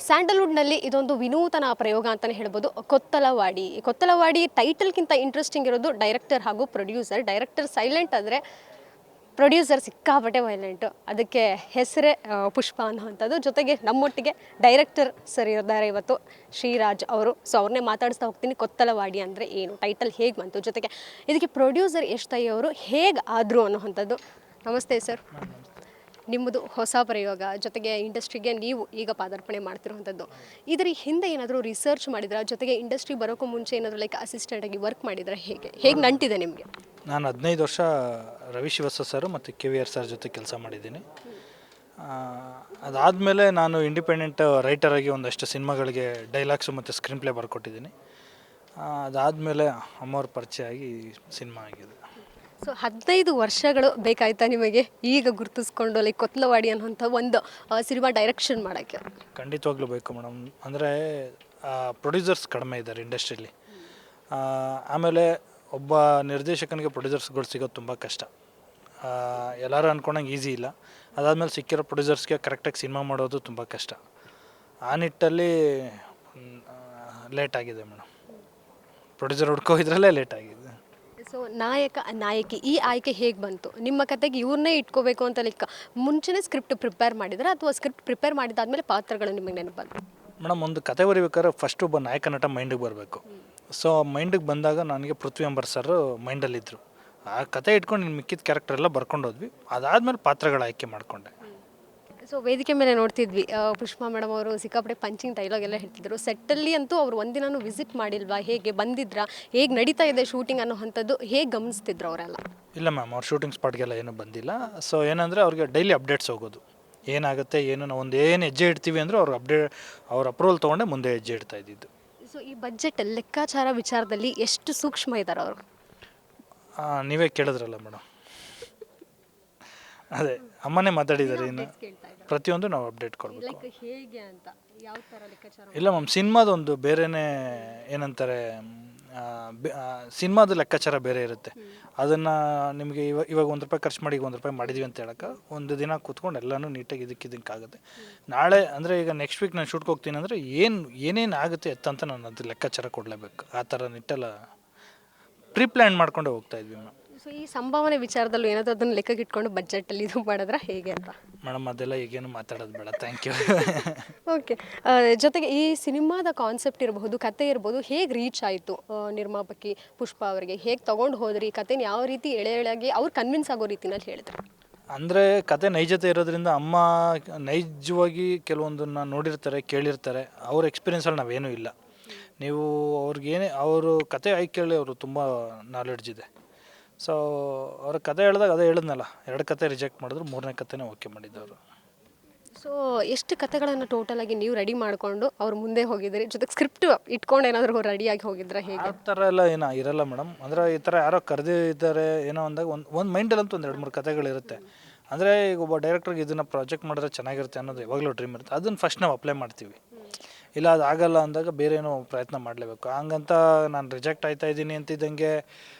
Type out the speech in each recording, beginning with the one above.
ಸ್ಯಾಂಡಲ್ವುಡ್ನಲ್ಲಿ ಇದೊಂದು ವಿನೂತನ ಪ್ರಯೋಗ ಅಂತಲೇ ಹೇಳ್ಬೋದು. ಕೊತ್ತಲವಾಡಿ ಟೈಟಲ್ಗಿಂತ ಇಂಟ್ರೆಸ್ಟಿಂಗ್ ಇರೋದು ಡೈರೆಕ್ಟರ್ ಹಾಗೂ ಪ್ರೊಡ್ಯೂಸರ್. ಡೈರೆಕ್ಟರ್ ಸೈಲೆಂಟ್ ಆದರೆ ಪ್ರೊಡ್ಯೂಸರ್ ಸಿಕ್ಕಾಪಟ್ಟೆ ವೈಲೆಂಟು. ಅದಕ್ಕೆ ಹೆಸರೇ ಪುಷ್ಪ ಅನ್ನೋವಂಥದ್ದು. ಜೊತೆಗೆ ನಮ್ಮೊಟ್ಟಿಗೆ ಡೈರೆಕ್ಟರ್ ಸರ್ ಇದ್ದಾರೆ ಇವತ್ತು, ಶ್ರೀರಾಜ್ ಅವರು. ಸೊ ಅವ್ರನ್ನೇ ಮಾತಾಡಿಸ್ತಾ ಹೋಗ್ತೀನಿ. ಕೊತ್ತಲವಾಡಿ ಅಂದರೆ ಏನು, ಟೈಟಲ್ ಹೇಗೆ ಬಂತು, ಜೊತೆಗೆ ಇದಕ್ಕೆ ಪ್ರೊಡ್ಯೂಸರ್ ಯಶ್ ತೈ ಅವರು ಹೇಗೆ ಆದರು ಅನ್ನೋವಂಥದ್ದು. ನಮಸ್ತೆ ಸರ್. ನಿಮ್ಮದು ಹೊಸ ಪ್ರಯೋಗ, ಜೊತೆಗೆ ಇಂಡಸ್ಟ್ರಿಗೆ ನೀವು ಈಗ ಪಾದಾರ್ಪಣೆ ಮಾಡ್ತಿರುವಂಥದ್ದು. ಇದರ ಹಿಂದೆ ಏನಾದರೂ ರಿಸರ್ಚ್ ಮಾಡಿದ್ರೆ, ಜೊತೆಗೆ ಇಂಡಸ್ಟ್ರಿ ಬರೋಕ್ಕೂ ಮುಂಚೆ ಏನಾದರೂ ಲೈಕ್ ಅಸಿಸ್ಟೆಂಟಾಗಿ ವರ್ಕ್ ಮಾಡಿದ್ರೆ ಹೇಗೆ ನಂಟಿದೆ ನಿಮಗೆ? ನಾನು 15 ವರ್ಷ ರವಿ ಶಿವಸ ಸರ್ ಮತ್ತು KVR ಸರ್ ಜೊತೆ ಕೆಲಸ ಮಾಡಿದ್ದೀನಿ. ಅದಾದಮೇಲೆ ನಾನು ಇಂಡಿಪೆಂಡೆಂಟ್ ರೈಟರಾಗಿ ಒಂದಷ್ಟು ಸಿನಿಮಾಗಳಿಗೆ ಡೈಲಾಗ್ಸು ಮತ್ತು ಸ್ಕ್ರೀನ್ ಪ್ಲೇ ಬರ್ಕೊಟ್ಟಿದ್ದೀನಿ. ಅದಾದಮೇಲೆ ಅಮ್ಮವ್ರ ಪರಿಚಯ ಆಗಿ ಸಿನಿಮಾ ಆಗಿದೆ. ಸೊ 15 ವರ್ಷಗಳು ಬೇಕಾಯ್ತಾ ನಿಮಗೆ ಈಗ ಗುರುತಿಸ್ಕೊಂಡು ಲೈಕ್ ಕೊತ್ತಲವಾಡಿ ಅನ್ನೋಂಥ ಒಂದು ಸಿನಿಮಾ ಡೈರೆಕ್ಷನ್ ಮಾಡೋಕ್ಕೆ? ಖಂಡಿತವಾಗ್ಲೂ ಬೇಕು ಮೇಡಮ್. ಅಂದರೆ ಪ್ರೊಡ್ಯೂಸರ್ಸ್ ಕಡಿಮೆ ಇದ್ದಾರೆ ಇಂಡಸ್ಟ್ರಿಯಲ್ಲಿ. ಆಮೇಲೆ ಒಬ್ಬ ನಿರ್ದೇಶಕನಿಗೆ ಪ್ರೊಡ್ಯೂಸರ್ಸ್ಗಳು ಸಿಗೋದು ತುಂಬ ಕಷ್ಟ. ಎಲ್ಲರೂ ಅಂದ್ಕೊಂಡಂಗೆ ಈಸಿ ಇಲ್ಲ. ಅದಾದಮೇಲೆ ಸಿಕ್ಕಿರೋ ಪ್ರೊಡ್ಯೂಸರ್ಸ್ಗೆ ಕರೆಕ್ಟಾಗಿ ಸಿನಿಮಾ ಮಾಡೋದು ತುಂಬ ಕಷ್ಟ. ಆ ನಿಟ್ಟಲ್ಲಿ ಲೇಟ್ ಆಗಿದೆ ಮೇಡಮ್. ಪ್ರೊಡ್ಯೂಸರ್ ಹುಡ್ಕೋದ್ರಲ್ಲೇ ಲೇಟ್ ಆಗಿದೆ. ಸೊ ನಾಯಕಿ ಈ ಆಯ್ಕೆ ಹೇಗೆ ಬಂತು? ನಿಮ್ಮ ಕತೆಗೆ ಇವ್ರನ್ನೇ ಇಟ್ಕೋಬೇಕು ಅಂತ ಲೈಕ್ ಮುಂಚೆನೇ ಸ್ಕ್ರಿಪ್ಟ್ ಪ್ರಿಪೇರ್ ಮಾಡಿದ್ರೆ, ಅಥವಾ ಸ್ಕ್ರಿಪ್ಟ್ ಪ್ರಿಪೇರ್ ಮಾಡಿದಾದ್ಮೇಲೆ ಪಾತ್ರಗಳು ನಿಮಗೆ ನೆನಪು ಬಂತು? ಮೇಡಮ್, ಒಂದು ಕತೆ ಬರೀಬೇಕಾದ್ರೆ ಫಸ್ಟ್ ಒಬ್ಬ ನಾಯಕ ನಟ ಮೈಂಡಿಗೆ ಬರಬೇಕು. ಸೊ ಮೈಂಡಿಗೆ ಬಂದಾಗ ನನಗೆ ಪೃಥ್ವಿ ಅಂಬರ್ ಸರ್ ಮೈಂಡಲ್ಲಿದ್ದರು. ಆ ಕತೆ ಇಟ್ಕೊಂಡು ಇನ್ನು ಮಿಕ್ಕಿದ ಕ್ಯಾರೆಕ್ಟರ್ ಎಲ್ಲ ಬರ್ಕೊಂಡೋದ್ವಿ. ಅದಾದಮೇಲೆ ಪಾತ್ರಗಳ ಆಯ್ಕೆ ಮಾಡಿಕೊಂಡೆ. ಸೊ ವೇದಿಕೆ ಮೇಲೆ ನೋಡ್ತಿದ್ವಿ, ಪುಷ್ಪಾ ಮೇಡಮ್ ಅವರು ಸಿಕ್ಕಾಪಟ್ಟೆ ಪಂಚಿಂಗ್ ಡೈಲಾಗ್ ಎಲ್ಲ ಹೇಳ್ತಿದ್ರು. ಸೆಟ್ಟಲ್ಲಿ ಅಂತೂ ಅವರು ಒಂದಿನೂ ವಿಸಿಟ್ ಮಾಡಿಲ್ವಾ? ಹೇಗೆ ಬಂದಿದ್ರಾ? ಹೇಗೆ ನಡೀತಾ ಇದೆ ಶೂಟಿಂಗ್ ಅನ್ನೋ ಅಂಥದ್ದು ಹೇಗೆ ಗಮನಿಸ್ತಿದ್ರು ಅವರೆಲ್ಲ? ಇಲ್ಲ ಮ್ಯಾಮ್, ಅವ್ರು ಶೂಟಿಂಗ್ ಸ್ಪಾಟ್ಗೆಲ್ಲ ಏನೂ ಬಂದಿಲ್ಲ. ಸೊ ಏನಂದರೆ ಅವ್ರಿಗೆ ಡೈಲಿ ಅಪ್ಡೇಟ್ಸ್ ಹೋಗೋದು, ಏನಾಗುತ್ತೆ ಏನು, ನಾವು ಒಂದು ಏನು ಹೆಜ್ಜೆ ಇಡ್ತೀವಿ ಅಂದರೆ ಅವ್ರ ಅಪ್ರೂವಲ್ ತೊಗೊಂಡೆ ಮುಂದೆ ಹೆಜ್ಜೆ ಇಡ್ತಾ ಇದ್ದಿದ್ದು. ಸೊ ಈ ಬಜೆಟ್ ಲೆಕ್ಕಾಚಾರ ವಿಚಾರದಲ್ಲಿ ಎಷ್ಟು ಸೂಕ್ಷ್ಮ ಇದ್ದಾರೆ ಅವರು? ನೀವೇ ಕೇಳಿದ್ರಲ್ಲ ಮೇಡಮ್, ಅದೇ ಅಮ್ಮನೇ ಮಾತಾಡಿದ್ದಾರೆ. ಇನ್ನು ಪ್ರತಿಯೊಂದು ನಾವು ಅಪ್ಡೇಟ್ ಕೊಡಬೇಕು. ಹೇಗೆ ಅಂತ ಯಾವ ಥರ ಲೆಕ್ಕಾಚಾರ? ಇಲ್ಲ ಮ್ಯಾಮ್, ಸಿನಿಮಾದೊಂದು ಬೇರೆಯೇ ಏನಂತಾರೆ, ಸಿನಿಮಾದ ಲೆಕ್ಕಾಚಾರ ಬೇರೆ ಇರುತ್ತೆ. ಅದನ್ನು ನಿಮಗೆ ಇವಾಗ ₹1 ಖರ್ಚು ಮಾಡಿ ₹1 ಮಾಡಿದ್ವಿ ಅಂತ ಹೇಳಕ್ಕೆ ಒಂದು ದಿನ ಕೂತ್ಕೊಂಡು ಎಲ್ಲನೂ ನೀಟಾಗಿ ಇದಕ್ಕಾಗುತ್ತೆ. ನಾಳೆ ಅಂದರೆ ಈಗ ನೆಕ್ಸ್ಟ್ ವೀಕ್ ನಾನು ಶೂಟ್ಗೆ ಹೋಗ್ತೀನಿ ಅಂದರೆ ಏನೇನು ಆಗುತ್ತೆ ಅಂತ ನಾನು ಅದು ಲೆಕ್ಕಾಚಾರ ಕೊಡಲೇಬೇಕು. ಆ ಥರ ನಿಟ್ಟೆಲ್ಲ ಪ್ಲಾನ್ ಮಾಡ್ಕೊಂಡೆ ಹೋಗ್ತಾ ಇದ್ವಿ ಮ್ಯಾಮ್. ಸೊ ಈ ಸಂಭಾವನೆ ವಿಚಾರದಲ್ಲೂ ಏನಾದರೂ ಅದನ್ನು ಲೆಕ್ಕಕ್ಕೆ ಇಟ್ಕೊಂಡು ಬಜೆಟಲ್ಲಿ ಇದು ಮಾಡಿದ್ರೆ ಹೇಗೆ ಅಂತ? ಮೇಡಮ್, ಅದೆಲ್ಲ ಈಗೇನು ಮಾತಾಡೋದು ಬೇಡ, ಥ್ಯಾಂಕ್ ಯು. ಓಕೆ. ಜೊತೆಗೆ ಈ ಸಿನಿಮಾದ ಕಾನ್ಸೆಪ್ಟ್ ಇರಬಹುದು, ಕತೆ ಇರ್ಬೋದು, ಹೇಗೆ ರೀಚ್ ಆಯಿತು ನಿರ್ಮಾಪಕಿ ಪುಷ್ಪ ಅವರಿಗೆ? ಹೇಗೆ ತೊಗೊಂಡು ಹೋದ್ರಿ ಕತೆನ? ಯಾವ ರೀತಿ ಎಳೆಯಾಗಿ ಅವ್ರು ಕನ್ವಿನ್ಸ್ ಆಗೋ ರೀತಿನಲ್ಲಿ ಹೇಳಿದ್ರು? ಅಂದರೆ ಕತೆ ನೈಜತೆ ಇರೋದ್ರಿಂದ ಅಮ್ಮ ನೈಜವಾಗಿ ಕೆಲವೊಂದನ್ನು ನೋಡಿರ್ತಾರೆ, ಕೇಳಿರ್ತಾರೆ. ಅವ್ರ ಎಕ್ಸ್ಪೀರಿಯೆನ್ಸಲ್ಲಿ ನಾವೇನೂ ಇಲ್ಲ. ನೀವು ಅವರು ಕತೆ ಆಯ್ಕೆ ಕೇಳಿ ಅವರು ತುಂಬ ನಾಲೆಡ್ಜ್ ಇದೆ. ಸೊ ಅವ್ರ ಕತೆ ಹೇಳಿದಾಗ ಅದೇ ಹೇಳಿದ್ನಲ್ಲ, 2 ಕತೆ ರಿಜೆಕ್ಟ್ ಮಾಡಿದ್ರು, 3ನೇ ಕತೆನೇ ಓಕೆ ಮಾಡಿದ್ದವರು. ಸೊ ಎಷ್ಟು ಕತೆಗಳನ್ನು ಟೋಟಲಾಗಿ ನೀವು ರೆಡಿ ಮಾಡಿಕೊಂಡು ಅವ್ರ ಮುಂದೆ ಹೋಗಿದ್ದೀರಿ? ಜೊತೆಗೆ ಸ್ಕ್ರಿಪ್ಟ್ ಇಟ್ಕೊಂಡು ಏನಾದರೂ ರೆಡಿಯಾಗಿ ಹೋಗಿದ್ರೆ ಹೇಗೆ? ಆ ಥರ ಎಲ್ಲ ಏನೋ ಇರಲ್ಲ ಮೇಡಮ್. ಅಂದರೆ ಈ ಥರ ಯಾರೋ ಕರೆದಿದ್ದಾರೆ ಏನೋ ಅಂದಾಗ ಒಂದು ಮೈಂಡಲ್ಲಂತೂ ಒಂದು 2-3 ಕತೆಗಳಿರುತ್ತೆ. ಅಂದರೆ ಈಗ ಒಬ್ಬ ಡೈರೆಕ್ಟ್ರಿಗೆ ಇದನ್ನು ಪ್ರಾಜೆಕ್ಟ್ ಮಾಡಿದ್ರೆ ಚೆನ್ನಾಗಿರುತ್ತೆ ಅನ್ನೋದು ಯಾವಾಗಲೂ ಡ್ರೀಮ್ ಇರುತ್ತೆ. ಅದನ್ನು ಫಸ್ಟ್ ನಾವು ಅಪ್ಲೈ ಮಾಡ್ತೀವಿ. ಇಲ್ಲ ಅದು ಆಗಲ್ಲ ಅಂದಾಗ ಬೇರೆ ಏನೋ ಪ್ರಯತ್ನ ಮಾಡಲೇಬೇಕು. ಹಂಗಂತ ನಾನು ರಿಜೆಕ್ಟ್ ಆಯ್ತಾ ಇದ್ದೀನಿ ಅಂತಿದ್ದಂಗೆ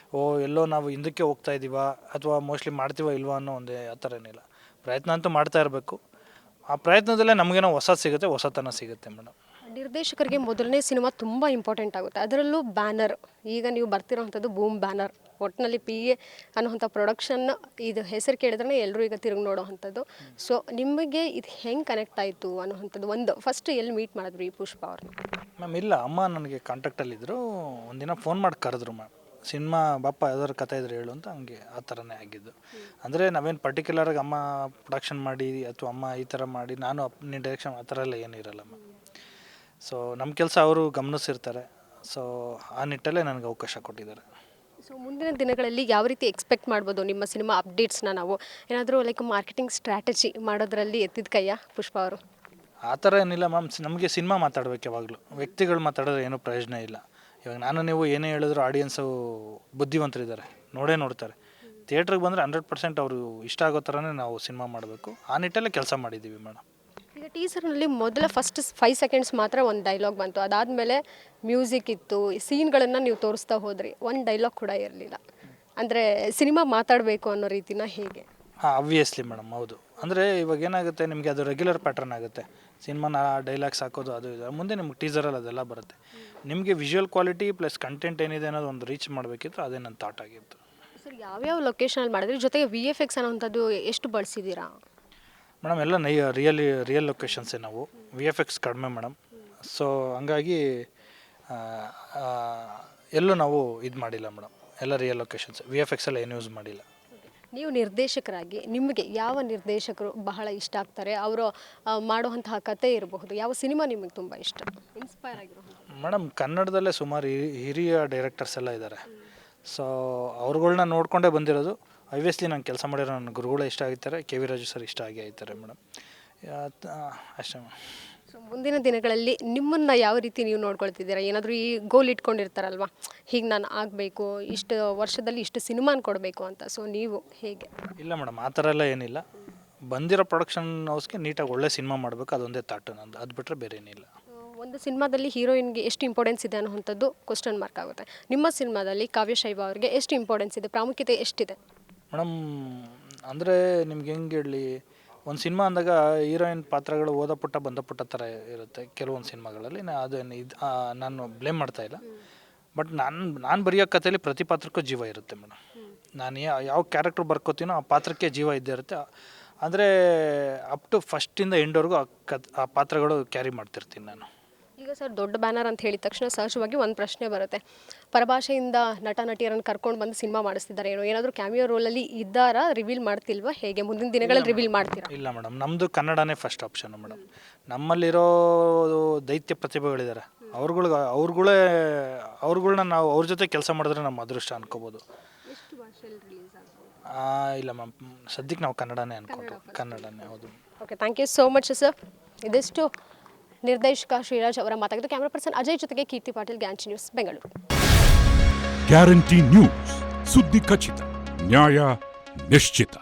ಎಲ್ಲೋ ನಾವು ಹಿಂದಕ್ಕೆ ಹೋಗ್ತಾ ಇದ್ದೀವ ಅಥವಾ ಮೋಸ್ಟ್ಲಿ ಮಾಡ್ತೀವ ಇಲ್ವಾ ಅನ್ನೋ ಆ ಥರ ಏನಿಲ್ಲ. ಪ್ರಯತ್ನ ಅಂತೂ ಮಾಡ್ತಾ ಇರಬೇಕು. ಆ ಪ್ರಯತ್ನದಲ್ಲೇ ನಮಗೇನೋ ಹೊಸತನ ಸಿಗುತ್ತೆ ಮೇಡಮ್. ನಿರ್ದೇಶಕರಿಗೆ ಮೊದಲನೇ ಸಿನಿಮಾ ತುಂಬ ಇಂಪಾರ್ಟೆಂಟ್ ಆಗುತ್ತೆ. ಅದರಲ್ಲೂ ಬ್ಯಾನರ್, ಈಗ ನೀವು ಬರ್ತಿರೋವಂಥದ್ದು ಬೂಮ್ ಬ್ಯಾನರ್. ಒಟ್ಟಿನಲ್ಲಿ PA ಅನ್ನೋವಂಥ ಪ್ರೊಡಕ್ಷನ್ ಇದು ಹೆಸರು ಕೇಳಿದ್ರೆ ಎಲ್ಲರೂ ಈಗ ತಿರುಗಿ ನೋಡೋವಂಥದ್ದು. ಸೊ ನಿಮಗೆ ಇದು ಹೆಂಗೆ ಕನೆಕ್ಟ್ ಆಯಿತು ಅನ್ನೋವಂಥದ್ದು ಒಂದು ಫಸ್ಟ್ ಎಲ್ಲಿ ಮೀಟ್ ಮಾಡಿದ್ರಿ ಈ ಪುಷ್ಪ ಅವ್ರನ್ನ? ಮ್ಯಾಮ್, ಇಲ್ಲ, ಅಮ್ಮ ನನಗೆ ಕಾಂಟ್ಯಾಕ್ಟಲ್ಲಿದ್ದರು. ಒಂದಿನ ಫೋನ್ ಮಾಡಿ ಕರೆದ್ರು ಮ್ಯಾಮ್, ಸಿನಿಮಾ ಬಾಪ ಯಾವ್ದಾದ್ರು ಕತೆ ಇದ್ರೆ ಹೇಳು ಅಂತ. ಹಂಗೆ ಆ ಥರನೇ ಆಗಿದ್ದು. ಅಂದರೆ ನಾವೇನು ಪರ್ಟಿಕ್ಯುಲರಾಗಿ ಅಮ್ಮ ಪ್ರೊಡಕ್ಷನ್ ಮಾಡಿ ಅಥವಾ ಅಮ್ಮ ಈ ಥರ ಮಾಡಿ ನಾನು ನೀನು ಡೈರೆಕ್ಷನ್ ಆ ಥರ ಎಲ್ಲ ಏನೂ ಇರಲ್ಲ ಮ್ಯಾಮ್. ಸೊ ನಮ್ಮ ಕೆಲಸ ಅವರು ಗಮನಿಸಿರ್ತಾರೆ. ಸೊ ಆ ನಿಟ್ಟಲ್ಲೇ ನನಗೆ ಅವಕಾಶ ಕೊಟ್ಟಿದ್ದಾರೆ. ಸೊ ಮುಂದಿನ ದಿನಗಳಲ್ಲಿ ಯಾವ ರೀತಿ ಎಕ್ಸ್ಪೆಕ್ಟ್ ಮಾಡ್ಬೋದು ನಿಮ್ಮ ಸಿನಿಮಾ ಅಪ್ಡೇಟ್ಸ್ನ? ನಾವು ಏನಾದರೂ ಲೈಕ್ ಮಾರ್ಕೆಟಿಂಗ್ ಸ್ಟ್ರಾಟಜಿ ಮಾಡೋದ್ರಲ್ಲಿ ಎತ್ತಿದ ಕೈಯ ಪುಷ್ಪ ಅವರು? ಆ ಥರ ಏನಿಲ್ಲ ಮ್ಯಾಮ್. ನಮಗೆ ಸಿನಿಮಾ ಮಾತಾಡ್ಬೇಕು ಯಾವಾಗಲೂ. ವ್ಯಕ್ತಿಗಳು ಮಾತಾಡಿದ್ರೆ ಏನೂ ಪ್ರಯೋಜನ ಇಲ್ಲ. ಇವಾಗ ನಾನು ನೀವು ಏನೇ ಹೇಳಿದ್ರು ಆಡಿಯನ್ಸು ಬುದ್ಧಿವಂತರಿದ್ದಾರೆ, ನೋಡ್ತಾರೆ. ಥಿಯೇಟ್ರಿಗೆ ಬಂದರೆ 100% ಅವರು ಇಷ್ಟ ಆಗೋ ಥರನೇ ನಾವು ಸಿನಿಮಾ ಮಾಡಬೇಕು. ಆ ನಿಟ್ಟಲ್ಲೇ ಕೆಲಸ ಮಾಡಿದ್ದೀವಿ ಮೇಡಮ್. ಈಗ ಟೀಸರ್ನಲ್ಲಿ ಮೊದಲ ಫಸ್ಟ್ 5 ಸೆಕೆಂಡ್ಸ್ ಮಾತ್ರ ಒಂದು ಡೈಲಾಗ್ ಬಂತು. ಅದಾದಮೇಲೆ ಮ್ಯೂಸಿಕ್ ಇತ್ತು, ಸೀನ್ಗಳನ್ನು ನೀವು ತೋರಿಸ್ತಾ ಹೋದ್ರಿ, ಒಂದು ಡೈಲಾಗ್ ಕೂಡ ಇರಲಿಲ್ಲ. ಅಂದರೆ ಸಿನಿಮಾ ಮಾತಾಡಬೇಕು ಅನ್ನೋ ರೀತಿನ ಹೇಗೆ? ಆಬ್ವಿಯಸ್ಲಿ ಮೇಡಮ್, ಹೌದು. ಅಂದರೆ ಇವಾಗ ಏನಾಗುತ್ತೆ, ನಿಮಗೆ ಅದು ರೆಗ್ಯುಲರ್ ಪ್ಯಾಟ್ರನ್ ಆಗುತ್ತೆ. ಸಿನಿಮಾನ ಡೈಲಾಗ್ಸ್ ಹಾಕೋದು ಅದು ಇದು ಮುಂದೆ ನಿಮ್ಗೆ ಟೀಸರಲ್ಲಿ ಅದೆಲ್ಲ ಬರುತ್ತೆ. ನಿಮಗೆ ವಿಜುವಲ್ ಕ್ವಾಲಿಟಿ ಪ್ಲಸ್ ಕಂಟೆಂಟ್ ಏನಿದೆ ಅನ್ನೋದು ಒಂದು ರೀಚ್ ಮಾಡಬೇಕಿತ್ತು, ಅದೇ ನನ್ನ ಥಾಟ್ ಆಗಿತ್ತು. ಸರ್ ಯಾವ್ಯಾವ ಲೊಕೇಶನಲ್ಲಿ ಮಾಡಿದ್ರಿ, ಜೊತೆಗೆ VFX ಅನ್ನೋವಂಥದ್ದು ಎಷ್ಟು ಬಳಸಿದ್ದೀರಾ? ಮೇಡಮ್ ಎಲ್ಲ ರಿಯಲ್ ಲೊಕೇಶನ್ಸೇ. ನಾವು VFX ಕಡಿಮೆ ಮೇಡಮ್. ಸೊ ಹಂಗಾಗಿ ಎಲ್ಲೂ ನಾವು ಇದು ಮಾಡಿಲ್ಲ ಮೇಡಮ್, ಎಲ್ಲ ರಿಯಲ್ ಲೊಕೇಶನ್ಸ್. VFX ಎಲ್ಲ ಏನು ಯೂಸ್ ಮಾಡಿಲ್ಲ. ನೀವು ನಿರ್ದೇಶಕರಾಗಿ ನಿಮಗೆ ಯಾವ ನಿರ್ದೇಶಕರು ಬಹಳ ಇಷ್ಟ ಆಗ್ತಾರೆ? ಅವರು ಮಾಡುವಂತಹ ಕತೆ ಇರಬಹುದು, ಯಾವ ಸಿನಿಮಾ ನಿಮಗೆ ತುಂಬ ಇಷ್ಟ, ಇನ್ಸ್ಪೈರ್ ಆಗಿರೋದು? ಮೇಡಮ್ ಕನ್ನಡದಲ್ಲೇ ಸುಮಾರು ಹಿರಿಯ ಡೈರೆಕ್ಟರ್ಸ್ ಎಲ್ಲ ಇದ್ದಾರೆ. ಸೊ ಅವ್ರುಗಳ್ನ ನೋಡಿಕೊಂಡೇ ಬಂದಿರೋದು. ಆಬ್ವಿಯಸ್ಲಿ ನಾನು ಕೆಲಸ ಮಾಡಿರೋ ನನ್ನ ಗುರುಗಳೇ ಇಷ್ಟ ಆಗಿರ್ತಾರೆ, KV ರಾಜು ಸರ್ ಇಷ್ಟ ಆಗೇ ಆಯ್ತಾರೆ ಮೇಡಮ್. ಅಷ್ಟೇ ಮೇಡಮ್. ಸೊ ಮುಂದಿನ ದಿನಗಳಲ್ಲಿ ನಿಮ್ಮನ್ನು ಯಾವ ರೀತಿ ನೀವು ನೋಡ್ಕೊಳ್ತಿದ್ದೀರಾ? ಏನಾದರೂ ಈ ಗೋಲ್ ಇಟ್ಕೊಂಡಿರ್ತಾರಲ್ವ, ಹೀಗೆ ನಾನು ಆಗಬೇಕು, ಇಷ್ಟು ವರ್ಷದಲ್ಲಿ ಇಷ್ಟು ಸಿನಿಮಾನ ಕೊಡಬೇಕು ಅಂತ. ಸೊ ನೀವು ಹೇಗೆ? ಇಲ್ಲ ಮೇಡಮ್, ಆ ಥರ ಎಲ್ಲ ಏನಿಲ್ಲ. ಬಂದಿರೋ ಪ್ರೊಡಕ್ಷನ್ ಹೌಸ್ಗೆ ನೀಟಾಗಿ ಒಳ್ಳೆ ಸಿನಿಮಾ ಮಾಡಬೇಕು, ಅದೊಂದೇ ತಾಟು ನಂದು. ಅದು ಬಿಟ್ಟರೆ ಬೇರೆ ಏನಿಲ್ಲ. ಒಂದು ಸಿನಿಮಾದಲ್ಲಿ ಹೀರೋಯಿನ್ಗೆ ಎಷ್ಟು ಇಂಪಾರ್ಟೆನ್ಸ್ ಇದೆ ಅನ್ನೋವಂಥದ್ದು ಕ್ವಶನ್ ಮಾರ್ಕ್ ಆಗುತ್ತೆ. ನಿಮ್ಮ ಸಿನಿಮಾದಲ್ಲಿ ಕಾವ್ಯಶೈವ ಅವರಿಗೆ ಎಷ್ಟು ಇಂಪಾರ್ಟೆನ್ಸ್ ಇದೆ, ಪ್ರಾಮುಖ್ಯತೆ ಎಷ್ಟಿದೆ? ಮೇಡಮ್ ಅಂದರೆ ನಿಮ್ಗೆ ಹೆಂಗೆ ಹೇಳಲಿ, ಒಂದು ಸಿನಿಮಾ ಅಂದಾಗ ಹೀರೋಯಿನ್ ಪಾತ್ರಗಳು ಓದ ಪುಟ್ಟ ಬಂದ ಪುಟ್ಟ ಥರ ಇರುತ್ತೆ ಕೆಲವೊಂದು ಸಿನಿಮಾಗಳಲ್ಲಿ. ಅದೇನು ಇದು ನಾನು ಬ್ಲೇಮ್ ಮಾಡ್ತಾಯಿಲ್ಲ. ಬಟ್ ನಾನು ಬರೆಯೋ ಕಥೆಯಲ್ಲಿ ಪ್ರತಿ ಪಾತ್ರಕ್ಕೂ ಜೀವ ಇರುತ್ತೆ ಮೇಡಮ್. ನಾನು ಯಾವ ಕ್ಯಾರೆಕ್ಟ್ರ್ ಬರ್ಕೋತೀನೋ ಆ ಪಾತ್ರಕ್ಕೆ ಜೀವ ಇದ್ದೇ ಇರುತ್ತೆ. ಅಂದರೆ ಅಪ್ ಟು ಫಸ್ಟಿಂದ ಎಂಡ್ವರೆಗೂ ಆ ಪಾತ್ರಗಳು ಕ್ಯಾರಿ ಮಾಡ್ತಿರ್ತೀನಿ ನಾನು. ಈಗ ಸರ್ ದೊಡ್ಡ ಬ್ಯಾನರ್ ಅಂತ ಹೇಳಿದ ತಕ್ಷಣ ಸಹಜವಾಗಿ ಒಂದು ಪ್ರಶ್ನೆ ಬರುತ್ತೆ, ಪರಭಾಷೆಯಿಂದ ನಟ ನಟಿಯರನ್ನು ಕರ್ಕೊಂಡು ಬಂದು ಸಿನಿಮಾ ಮಾಡಿಸ್ತಿದ್ದಾರೆ, ಏನಾದರೂ ಕ್ಯಾಮಿಯೋ ರೋಲಲ್ಲಿ ಇದ್ದಾರಾ? ರಿವೀಲ್ ಮಾಡ್ತಿಲ್ವಾ? ಹೇಗೆ ಮುಂದಿನ ದಿನಗಳಲ್ಲಿ ರಿವೀಲ್ ಮಾಡ್ತೀರಾ? ಇಲ್ಲ ಮೇಡಮ್, ನಮ್ಮದು ಕನ್ನಡನೇ ಫಸ್ಟ್ ಆಪ್ಷನು ಮೇಡಮ್. ನಮ್ಮಲ್ಲಿರೋ ದೈತ್ಯ ಪ್ರತಿಭೆಗಳಿದ್ದಾರೆ, ಅವ್ರುಗಳ್ನ ನಾವು ಅವ್ರ ಜೊತೆ ಕೆಲಸ ಮಾಡಿದ್ರೆ ನಮ್ಮ ಅದೃಷ್ಟ ಅನ್ಕೋಬೋದು. ಇಲ್ಲ ಮ್ಯಾಮ್, ಸದ್ಯಕ್ಕೆ ನಾವು ಕನ್ನಡನೇ ಅನ್ಕೊಂಡ್ರು. ಕನ್ನಡನೇ, ಹೌದು. Okay, thank you so much sir. ಇದಿಷ್ಟು ನಿರ್ದೇಶಕ ಶ್ರೀರಾಜ್ ಅವರ ಮಾತಾಗಿದ್ದು. ಕ್ಯಾಮ್ರಾ ಪರ್ಸನ್ ಅಜಯ್ ಜೊತೆಗೆ ಕೀರ್ತಿ ಪಾಟೀಲ್, ಗ್ಯಾಂಚ್ ನ್ಯೂಸ್, ಬೆಂಗಳೂರು. ಗ್ಯಾರಂಟಿ ನ್ಯೂಸ್, ಸುದ್ದಿ ಖಚಿತ, ನ್ಯಾಯ ನಿಶ್ಚಿತ.